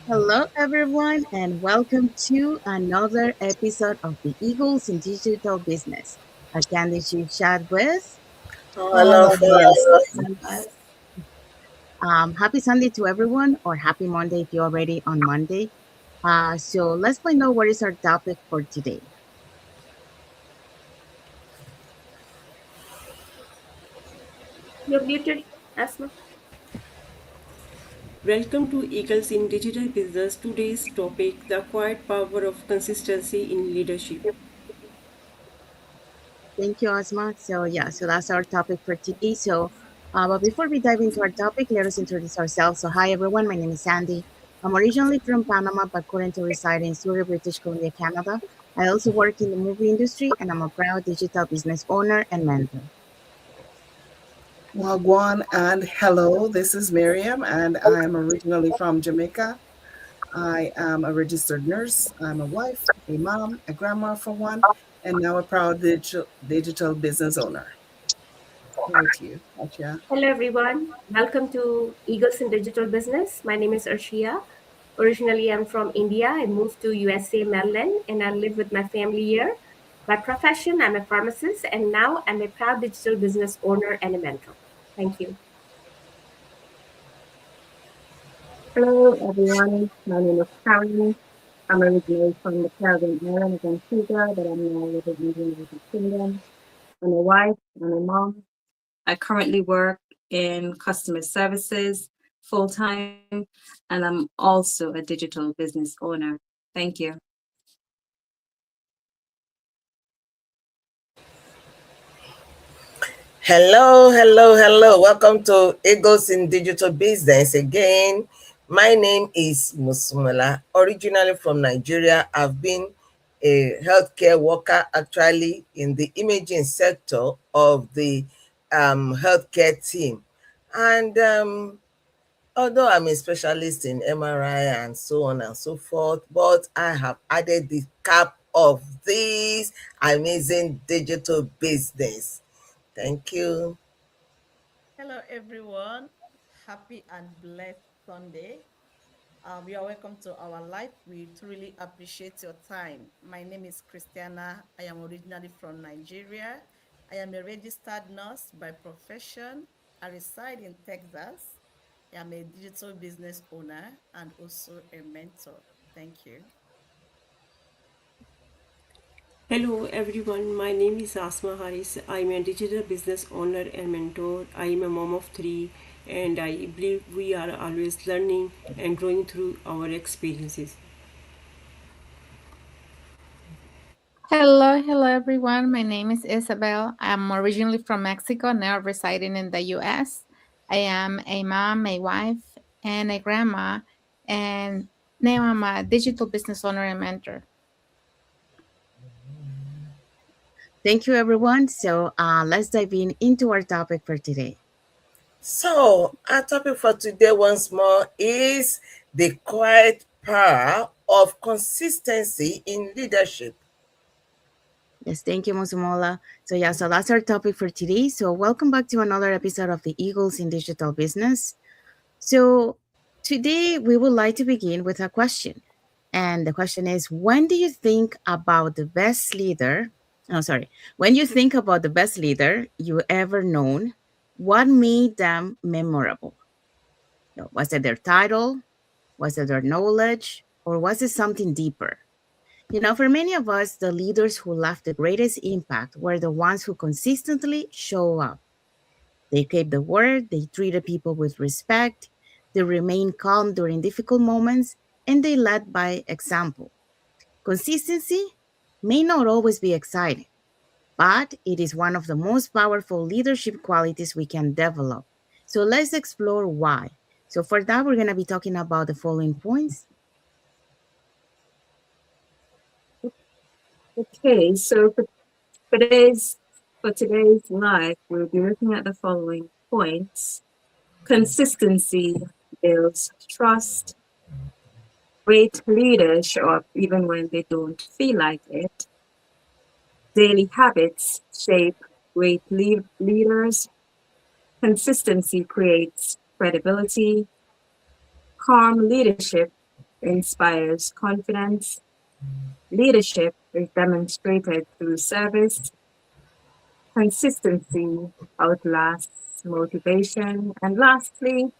Hello, everyone, and welcome to another episode of the Eagles in Digital Business, a Candid Chit chat with All all of of us. us. Happy Sunday to everyone, or happy Monday if you're already on Monday. So let's find out what is our topic for today. You're muted, Asma. Welcome to Eagles in Digital Business. Today's topic: the quiet power of consistency in leadership. Thank you, Asma. So that's our topic for today. But before we dive into our topic, let us introduce ourselves. So, hi everyone, my name is Sandy. I'm originally from Panama, but currently reside in Surrey, British Columbia, Canada. I also work in the movie industry, and I'm a proud digital business owner and mentor. Wagwan and hello, this is Miriam, and I'm originally from Jamaica. I am a registered nurse. I'm a wife, a mom, a grandma for one, and now a proud digital business owner. Over to you, Katya. Hello, everyone. Welcome to Eagles in Digital Business. My name is Arshia. Originally, I'm from India. I moved to USA, Maryland, and I live with my family here. By profession, I'm a pharmacist, and now I'm a proud digital business owner and a mentor. Thank you. Hello, everyone. My name is Karen. I'm originally from the Caribbean island of Antigua, but I'm now living in the United Kingdom. I'm a wife, I'm a mom. I currently work in customer services full time, and I'm also a digital business owner. Thank you. Hello. Welcome to Eagles in Digital Business again. My name is Musumala, originally from Nigeria. I've been a healthcare worker actually in the imaging sector of the healthcare team. And although I'm a specialist in MRI and so on and so forth, but I have added the cap of this amazing digital business. Thank you. Hello, everyone. Happy and blessed Sunday. You are welcome to our life. We truly appreciate your time. My name is Christiana. I am originally from Nigeria. I am a registered nurse by profession. I reside in Texas. I am a digital business owner and also a mentor. Thank you. Hello, everyone. My name is Asma Haris. I'm a digital business owner and mentor. I'm a mom of three, and I believe we are always learning and growing through our experiences. Hello, everyone. My name is Isabel. I'm originally from Mexico, now residing in the US. I am a mom, a wife, and a grandma, and now I'm a digital business owner and mentor. Thank you, everyone. Let's dive into our topic for today. So, our topic for today, once more, is the quiet power of consistency in leadership. Yes, thank you, Musumola. So that's our topic for today. So, welcome back to another episode of the Eagles in Digital Business. So, today we would like to begin with a question. And the question is, when do you think about the best leader? Oh, sorry. When you think about the best leader you ever known, what made them memorable? Was it their title? Was it their knowledge? Or was it something deeper? For many of us, the leaders who left the greatest impact were the ones who consistently show up. They kept the word, they treated people with respect, they remained calm during difficult moments, and they led by example. Consistency may not always be exciting, but it is one of the most powerful leadership qualities we can develop. So let's explore why. So for that, we're going to be talking about the following points. Okay, so for today's live, we'll be looking at the following points. Consistency builds trust. Great leaders show up even when they don't feel like it. Daily habits shape great leaders. Consistency creates credibility. Calm leadership inspires confidence. Leadership is demonstrated through service. Consistency outlasts motivation. And lastly,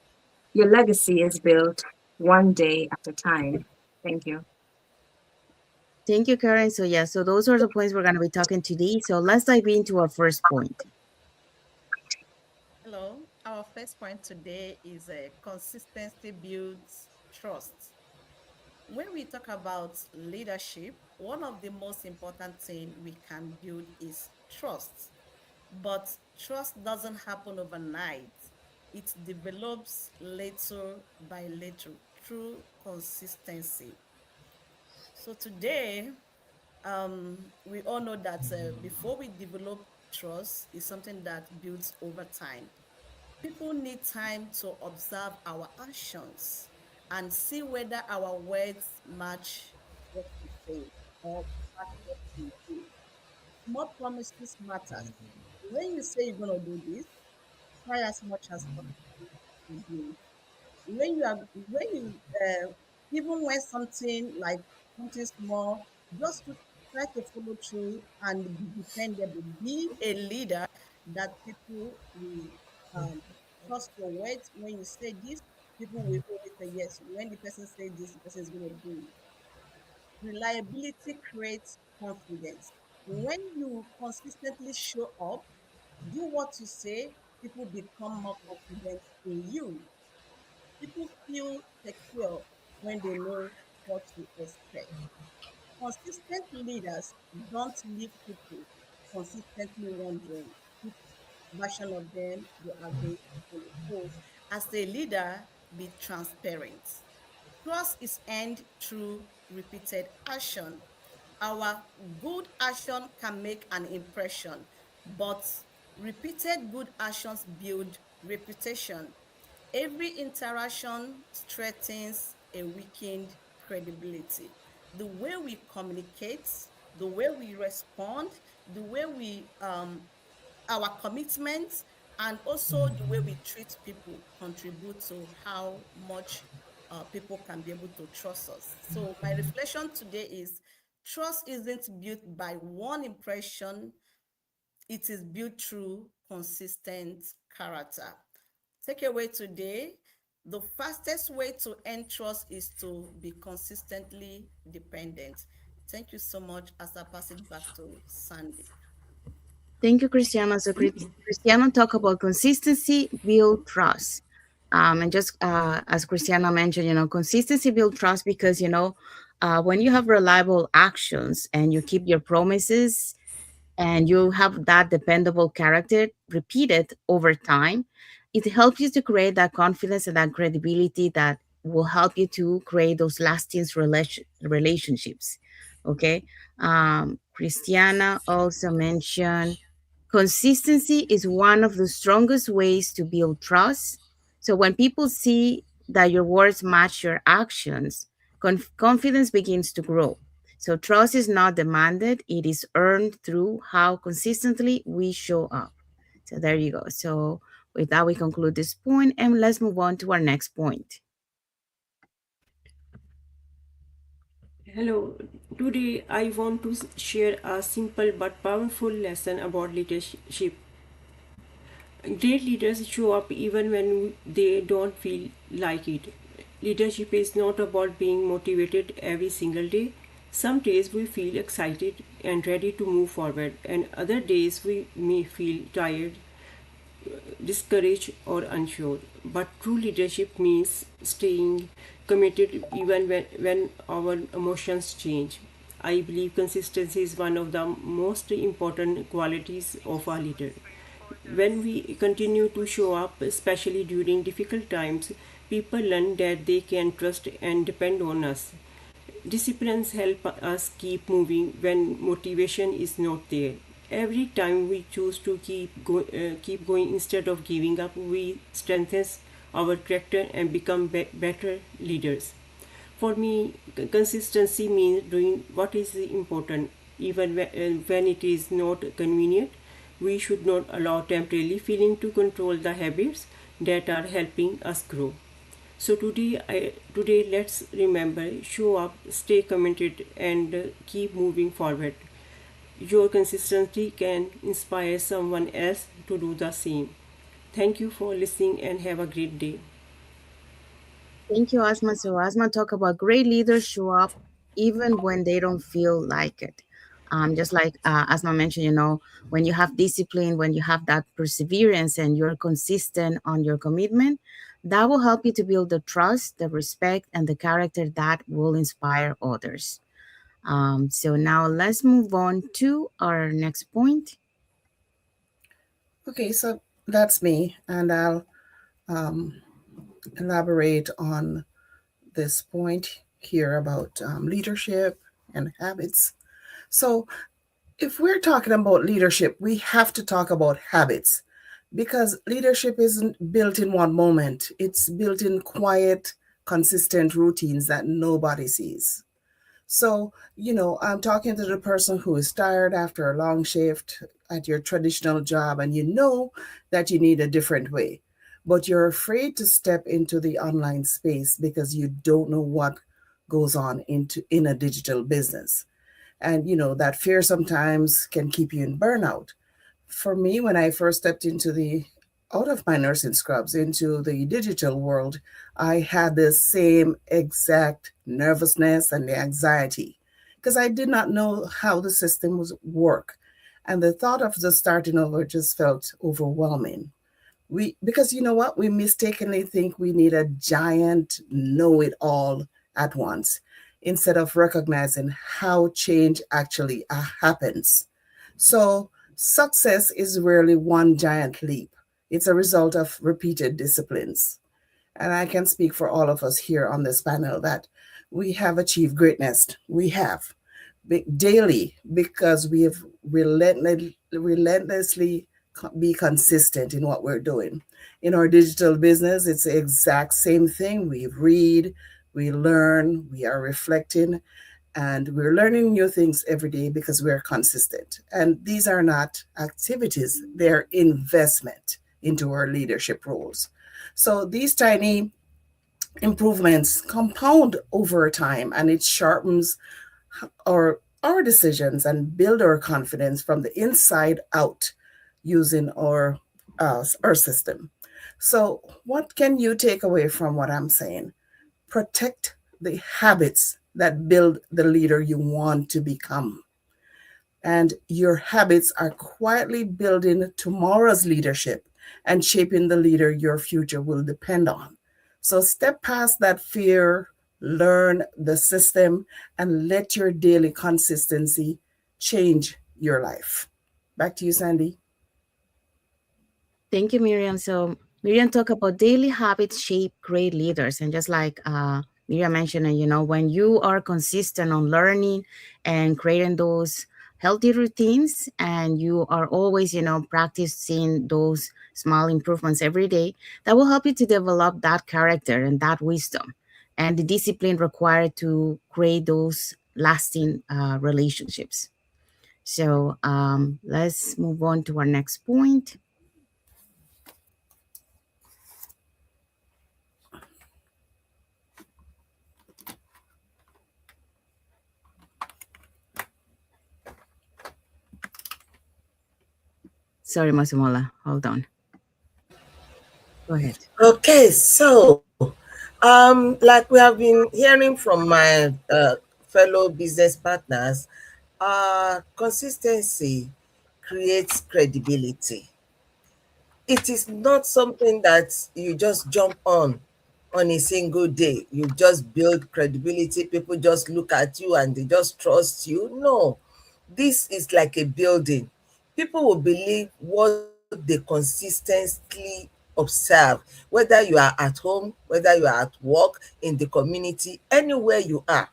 your legacy is built one day at a time. Thank you. Thank you, Karen. So yeah, so those are the points we're going to be talking today. So let's dive into our first point. Hello. Our first point today is consistency builds trust. When we talk about leadership, one of the most important things we can build is trust. But trust doesn't happen overnight. It develops little by little through consistency. So today, we all know that before we develop trust is something that builds over time. People need time to observe our actions and see whether our words match what we say or match what we do. Small promises matters. When you say you're gonna do this, try as much as possible to do it. When you even when something like something small, just to try to follow through and be dependable, be a leader that people will trust your words. When you say this, people will always say yes. When the person says this, the person is going to do it. Reliability creates confidence. When you consistently show up, do what you say, people become more confident in you. People feel secure when they know what to expect. Consistent leaders don't leave people consistently wondering which version of them they are going to follow. So, as a leader, be transparent. Trust is earned through repeated action. Our good action can make an impression, but repeated good actions build reputation. Every interaction strengthens a weakened credibility. The way we communicate, the way we respond, the way we our commitments, and also the way we treat people contribute to how much people can be able to trust us. So my reflection today is trust isn't built by one impression, it is built through consistent character. Takeaway today, the fastest way to earn trust is to be consistently dependent. Thank you so much as I pass it back to Sandy. Thank you, Cristiano. So Cristiano talk about consistency, build trust. And just as Cristiano mentioned, consistency build trust because, when you have reliable actions and you keep your promises and you have that dependable character repeated over time, it helps you to create that confidence and that credibility that will help you to create those lasting relationships. Okay. Christiana also mentioned consistency is one of the strongest ways to build trust. So when people see that your words match your actions, confidence begins to grow. So trust is not demanded, it is earned through how consistently we show up. So there you go. So with that, we conclude this point and let's move on to our next point. Hello, today I want to share a simple but powerful lesson about leadership. Great leaders show up even when they don't feel like it. Leadership is not about being motivated every single day. Some days we feel excited and ready to move forward, and other days we may feel tired, discouraged, or unsure. But true leadership means staying committed even when our emotions change. I believe consistency is one of the most important qualities of a leader. When we continue to show up, especially during difficult times, people learn that they can trust and depend on us. Disciplines help us keep moving when motivation is not there. Every time we choose to keep going instead of giving up, we strengthen our character and become better leaders. For me, consistency means doing what is important, even when it is not convenient. We should not allow temporarily feeling to control the habits that are helping us grow. So today let's remember, show up, stay committed, and keep moving forward. Your consistency can inspire someone else to do the same. Thank you for listening and have a great day. Thank you, Asma. So, Asma talk about great leaders show up even when they don't feel like it. Just like Asma mentioned, when you have discipline, when you have that perseverance and you're consistent on your commitment, that will help you to build the trust, the respect, and the character that will inspire others. So, now let's move on to our next point. Okay, so that's me, and I'll um, elaborate on this point here about leadership and habits. So, if we're talking about leadership, we have to talk about habits because leadership isn't built in one moment, it's built in quiet, consistent routines that nobody sees. So, I'm talking to the person who is tired after a long shift at your traditional job, and you know that you need a different way, but you're afraid to step into the online space because you don't know what goes on in a digital business. And that fear sometimes can keep you in burnout. For me, when I first stepped into the out of my nursing scrubs into the digital world, I had the same exact nervousness and the anxiety because I did not know how the system was work. And the thought of just starting over just felt overwhelming. Because you know what? We mistakenly think we need a giant know it all at once instead of recognizing how change actually happens. So, success is rarely one giant leap, it's a result of repeated disciplines. And I can speak for all of us here on this panel that we have achieved greatness. We have daily because we have relentlessly be consistent in what we're doing. In our digital business, it's the exact same thing. We read, we learn, we are reflecting, and we're learning new things every day because we're consistent. And these are not activities, they're investment into our leadership roles. So these tiny improvements compound over time, and it sharpens our decisions and build our confidence from the inside out using our system. So, what can you take away from what I'm saying? Protect the habits that build the leader you want to become. And your habits are quietly building tomorrow's leadership and shaping the leader your future will depend on. So step past that fear, learn the system, and let your daily consistency change your life. Back to you, Sandy. Thank you, Miriam. So Miriam talked about daily habits shape great leaders, and just like Miriam mentioned, when you are consistent on learning and creating those healthy routines, and you are always, practicing those small improvements every day, that will help you to develop that character and that wisdom, and the discipline required to create those lasting relationships. So let's move on to our next point. Sorry, Masumola. Hold on. Go ahead. Okay, so like we have been hearing from my fellow business partners, consistency creates credibility. It is not something that you just jump on a single day. You just build credibility. People just look at you and they just trust you. No, this is like a building. People will believe what they consistently observe, whether you are at home, whether you are at work, in the community, anywhere you are.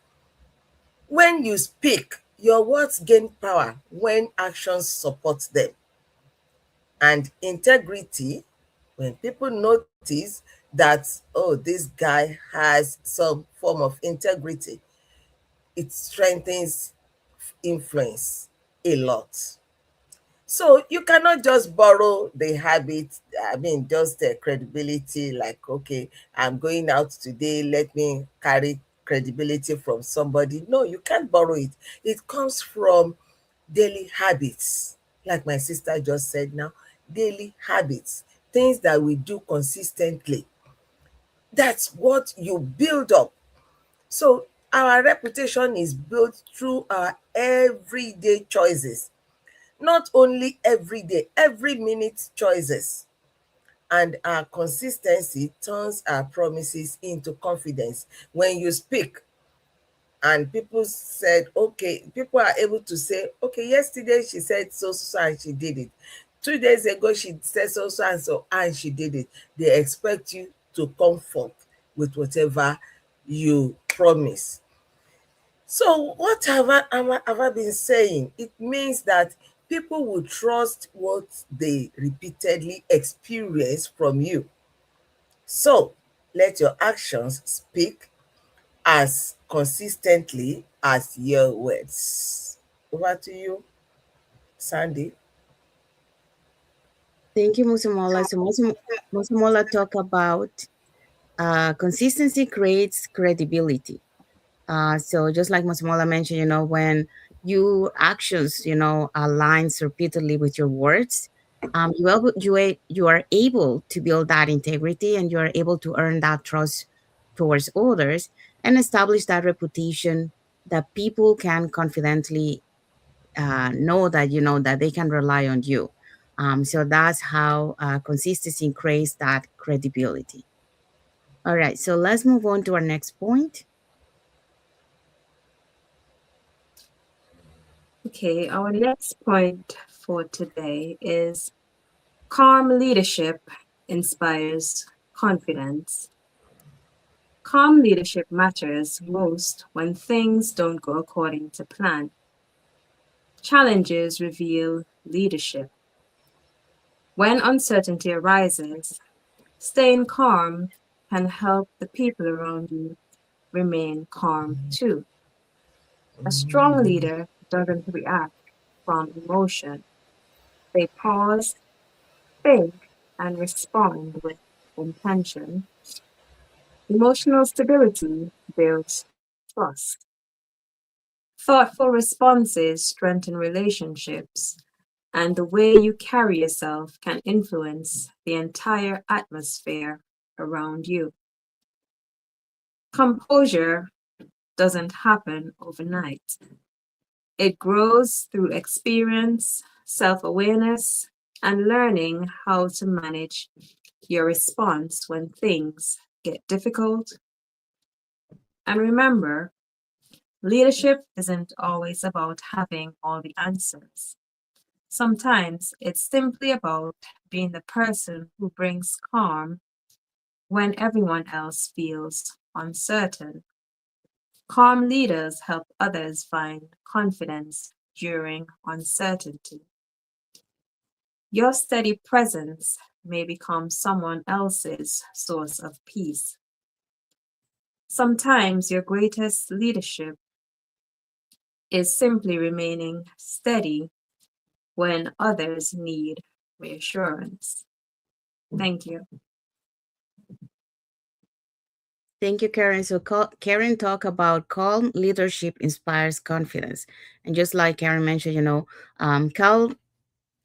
When you speak, your words gain power when actions support them. And integrity, when people notice that, oh, this guy has some form of integrity, it strengthens influence a lot. So you cannot just borrow the habit, I mean, just credibility, like, okay, I'm going out today, let me carry credibility from somebody. No, you can't borrow it. It comes from daily habits, like my sister just said now, daily habits, things that we do consistently. That's what you build up. So our reputation is built through our everyday choices, not only every day, every minute choices. And our consistency turns our promises into confidence. When you speak and people said, okay, people are able to say, okay, yesterday she said so, so, so, and she did it. 2 days ago, she said so, so, and she did it. They expect you to come forth with whatever you promise. So what have I been saying? It means that people will trust what they repeatedly experience from you. So let your actions speak as consistently as your words. Over to you, Sandy. Thank you, Musumola. So Musumola talk about consistency creates credibility. So just like Musumola mentioned, when you actions, aligns repeatedly with your words, you are able to build that integrity, and you are able to earn that trust towards others and establish that reputation that people can confidently know that that they can rely on you. So that's how consistency creates that credibility. All right, so let's move on to our next point. Okay, our next point for today is calm leadership inspires confidence. Calm leadership matters most when things don't go according to plan. Challenges reveal leadership. When uncertainty arises, staying calm can help the people around you remain calm too. A strong leader doesn't react from emotion. They pause, think, and respond with intention. Emotional stability builds trust. Thoughtful responses strengthen relationships, and the way you carry yourself can influence the entire atmosphere around you. Composure doesn't happen overnight. It grows through experience, self awareness, and learning how to manage your response when things get difficult. And remember, leadership isn't always about having all the answers. Sometimes it's simply about being the person who brings calm when everyone else feels uncertain. Calm leaders help others find confidence during uncertainty. Your steady presence may become someone else's source of peace. Sometimes your greatest leadership is simply remaining steady when others need reassurance. Thank you. Thank you, Karen. So, Karen talked about calm leadership inspires confidence, and just like Karen mentioned, calm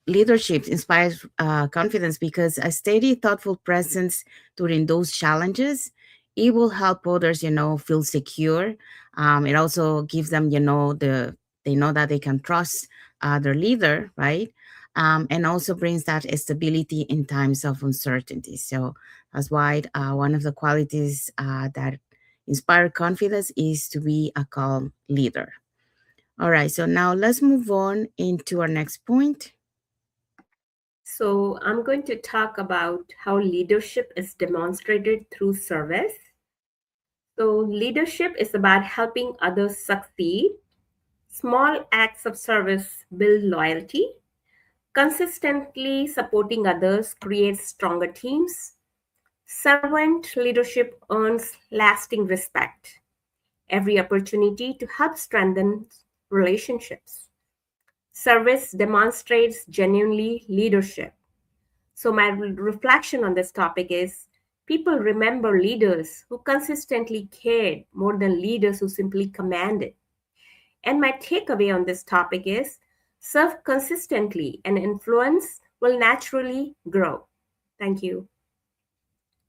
leadership inspires confidence because a steady, thoughtful presence during those challenges, it will help others, feel secure. It also gives them, they know that they can trust their leader, right? And also brings that stability in times of uncertainty. So that's why one of the qualities that inspire confidence is to be a calm leader. All right, so now let's move on into our next point. So, I'm going to talk about how leadership is demonstrated through service. So, leadership is about helping others succeed. Small acts of service build loyalty. Consistently supporting others creates stronger teams. Servant leadership earns lasting respect. Every opportunity to help strengthen relationships. Service demonstrates genuinely leadership. So, my reflection on this topic is people remember leaders who consistently cared more than leaders who simply commanded. And my takeaway on this topic is serve consistently and influence will naturally grow. Thank you.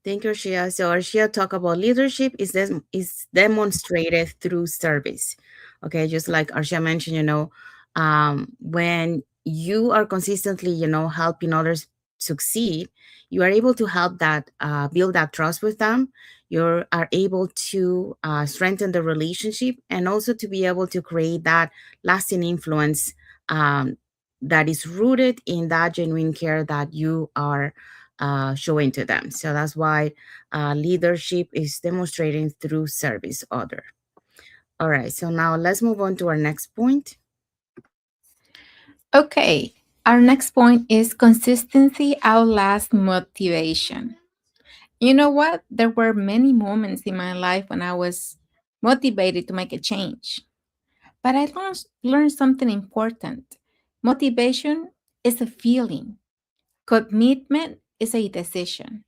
Thank you, Arshia. So Arshia talk about leadership is demonstrated through service. Okay, just like Arshia mentioned, when you are consistently, helping others succeed, you are able to help that build that trust with them. You are able to strengthen the relationship and also to be able to create that lasting influence um, that is rooted in that genuine care that you are showing to them. So that's why leadership is demonstrating through service other. All right, so now let's move on to our next point. Okay, our next point is consistency outlasts motivation. You know what? There were many moments in my life when I was motivated to make a change, but I learned something important. Motivation is a feeling, commitment is a decision.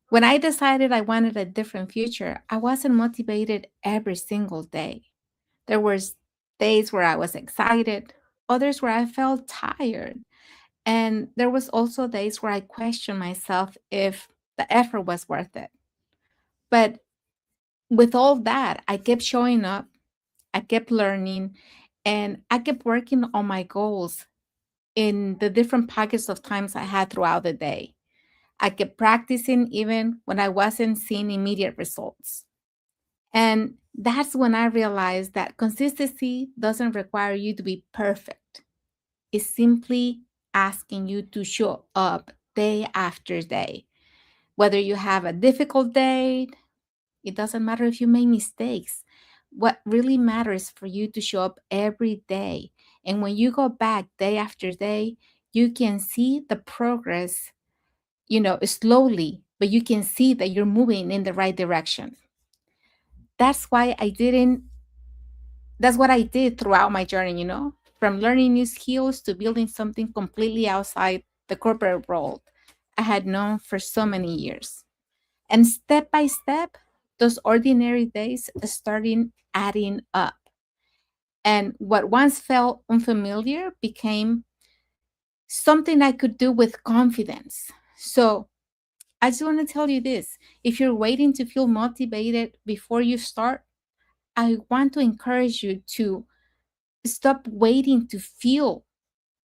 When I decided I wanted a different future, I wasn't motivated every single day. There were days where I was excited, others where I felt tired, and there was also days where I questioned myself if the effort was worth it. But with all that, I kept showing up, I kept learning, and I kept working on my goals in the different pockets of times I had throughout the day. I kept practicing even when I wasn't seeing immediate results. And that's when I realized that consistency doesn't require you to be perfect. It's simply asking you to show up day after day. Whether you have a difficult day, it doesn't matter if you make mistakes. What really matters for you to show up every day. And when you go back day after day, you can see the progress, slowly, but you can see that you're moving in the right direction. That's why I didn't that's what I did throughout my journey, from learning new skills to building something completely outside the corporate world I had known for so many years. And step by step, those ordinary days started adding up. And what once felt unfamiliar became something I could do with confidence. So I just want to tell you this: if you're waiting to feel motivated before you start, I want to encourage you to stop waiting to feel,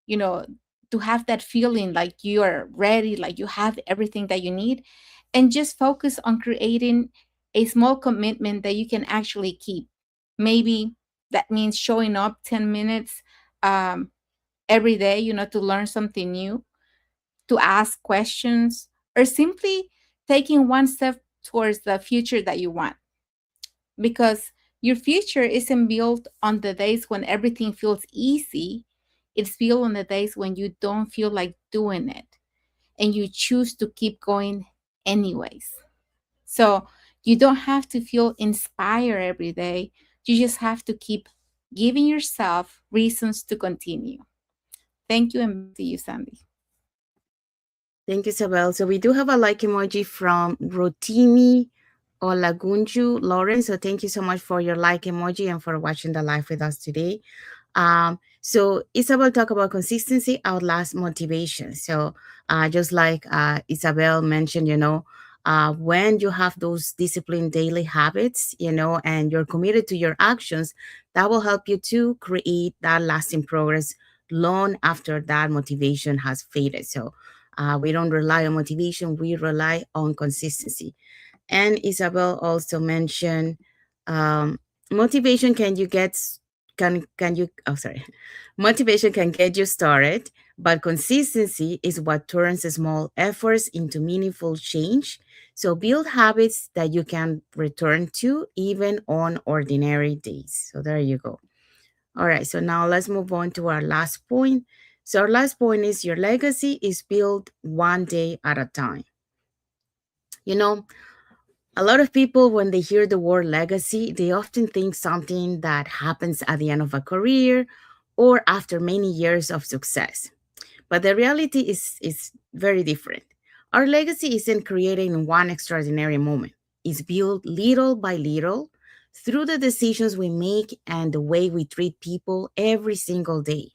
you know, to have that feeling like you are ready, like you have everything that you need, and just focus on creating a small commitment that you can actually keep. Maybe that means showing up 10 minutes every day, to learn something new, to ask questions, or simply taking one step towards the future that you want. Because your future isn't built on the days when everything feels easy. It's built on the days when you don't feel like doing it and you choose to keep going anyways. So you don't have to feel inspired every day. You just have to keep giving yourself reasons to continue. Thank you, and back to you, Sandy. Thank you, Isabel. So we do have a like emoji from Rotimi Olagunju Lauren. So thank you so much for your like emoji and for watching the live with us today. So Isabel talked about consistency outlasts motivation. So just like Isabel mentioned, when you have those disciplined daily habits, and you're committed to your actions, that will help you to create that lasting progress long after that motivation has faded. So we don't rely on motivation, we rely on consistency. And Isabel also mentioned um, motivation can you oh sorry motivation can get you started, but consistency is what turns small efforts into meaningful change. So build habits that you can return to even on ordinary days. So there you go. All right, so now let's move on to our last point. So our last point is your legacy is built one day at a time. You know, a lot of people, when they hear the word legacy, they often think something that happens at the end of a career or after many years of success. But the reality is very different. Our legacy isn't created in one extraordinary moment, it's built little by little through the decisions we make and the way we treat people every single day.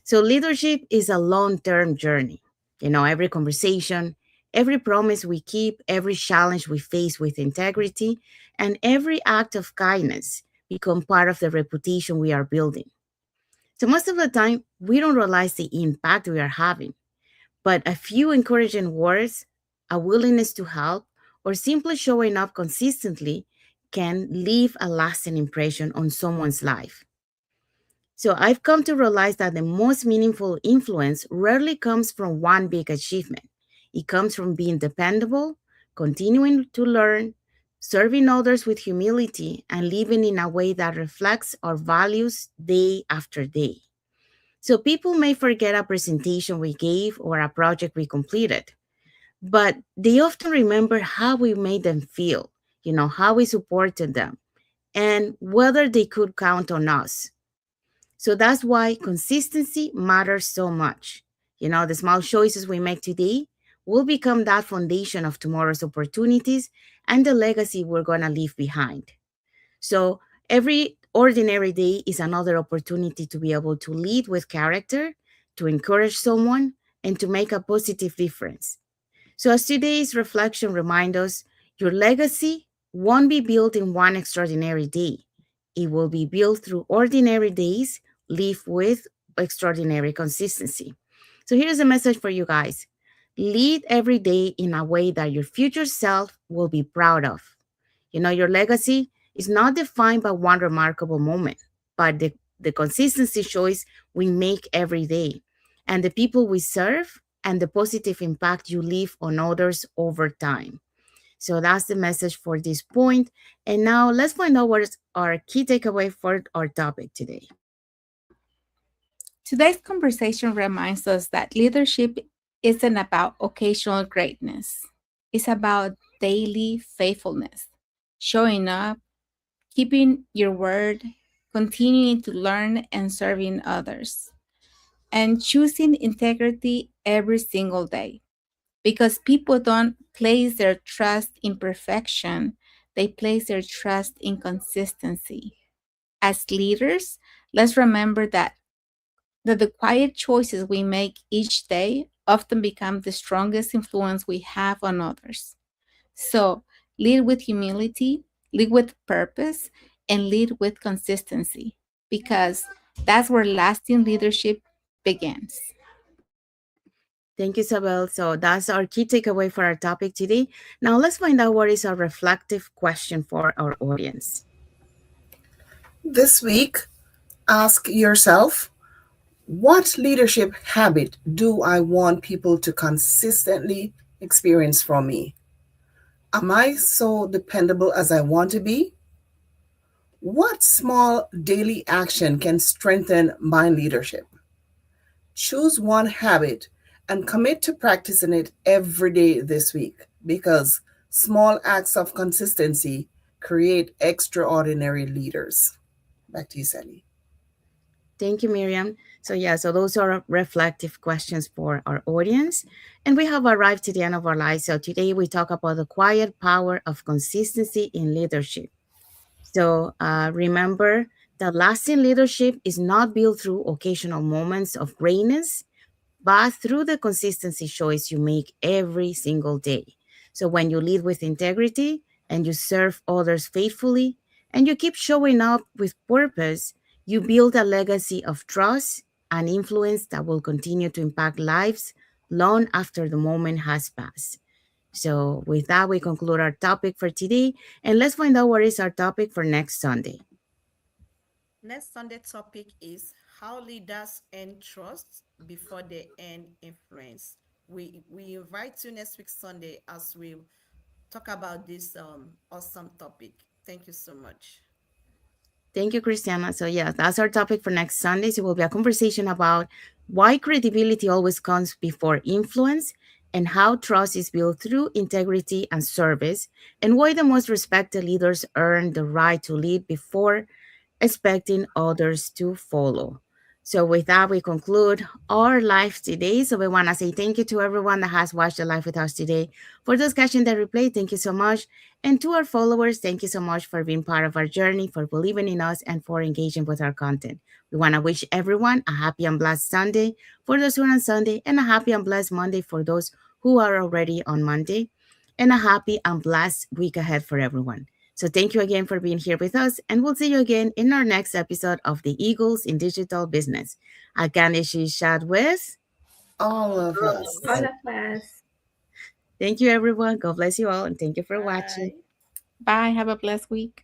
So, leadership is a long term journey. Every conversation, every promise we keep, every challenge we face with integrity, and every act of kindness become part of the reputation we are building. So, most of the time, we don't realize the impact we are having, but a few encouraging words, a willingness to help, or simply showing up consistently can leave a lasting impression on someone's life. So I've come to realize that the most meaningful influence rarely comes from one big achievement. It comes from being dependable, continuing to learn, serving others with humility, and living in a way that reflects our values day after day. So people may forget a presentation we gave or a project we completed, but they often remember how we made them feel, how we supported them, and whether they could count on us. So that's why consistency matters so much. The small choices we make today will become that foundation of tomorrow's opportunities and the legacy we're going to leave behind. So every ordinary day is another opportunity to be able to lead with character, to encourage someone, and to make a positive difference. So, as today's reflection reminds us, your legacy won't be built in one extraordinary day. It will be built through ordinary days, live with extraordinary consistency. So, here's a message for you guys: lead every day in a way that your future self will be proud of. Your legacy is not defined by one remarkable moment, but the consistency choice we make every day, and the people we serve, and the positive impact you leave on others over time. So that's the message for this point. And now let's find out what is our key takeaway for our topic today. Today's conversation reminds us that leadership isn't about occasional greatness, it's about daily faithfulness, showing up, keeping your word, continuing to learn, and serving others, and choosing integrity every single day. Because people don't place their trust in perfection, they place their trust in consistency. As leaders, let's remember that the quiet choices we make each day often become the strongest influence we have on others. So, lead with humility, lead with purpose, and lead with consistency because that's where lasting leadership begins. Thank you, Isabel. So that's our key takeaway for our topic today. Now let's find out what is our reflective question for our audience. This week, ask yourself, what leadership habit do I want people to consistently experience from me? Am I so dependable as I want to be? What small daily action can strengthen my leadership? Choose one habit and commit to practicing it every day this week because small acts of consistency create extraordinary leaders. Back to you, Sally. Thank you, Miriam. So those are reflective questions for our audience. And we have arrived to the end of our life. So today we talk about the quiet power of consistency in leadership. So remember that lasting leadership is not built through occasional moments of greatness, but through the consistency choice you make every single day. So when you lead with integrity and you serve others faithfully and you keep showing up with purpose, you build a legacy of trust and influence that will continue to impact lives long after the moment has passed. So with that, we conclude our topic for today. And let's find out what is our topic for next Sunday. Next Sunday topic is how leaders earn trust before they earn influence. We invite you next week Sunday as we talk about this awesome topic. Thank you so much. Thank you, Christiana. So, yeah, that's our topic for next Sunday. So, it will be a conversation about why credibility always comes before influence and how trust is built through integrity and service, and why the most respected leaders earn the right to lead before expecting others to follow. So with that, we conclude our live today. So we want to say thank you to everyone that has watched the live with us today. For those catching the replay, thank you so much. And to our followers, thank you so much for being part of our journey, for believing in us, and for engaging with our content. We want to wish everyone a happy and blessed Sunday for those who are on Sunday, and a happy and blessed Monday for those who are already on Monday, and a happy and blessed week ahead for everyone. So thank you again for being here with us, and we'll see you again in our next episode of the Eagles in Digital Business. Again, is chat with. All of All us. of us. Thank you, everyone. God bless you all, and thank you for watching. Bye. Bye. Have a blessed week.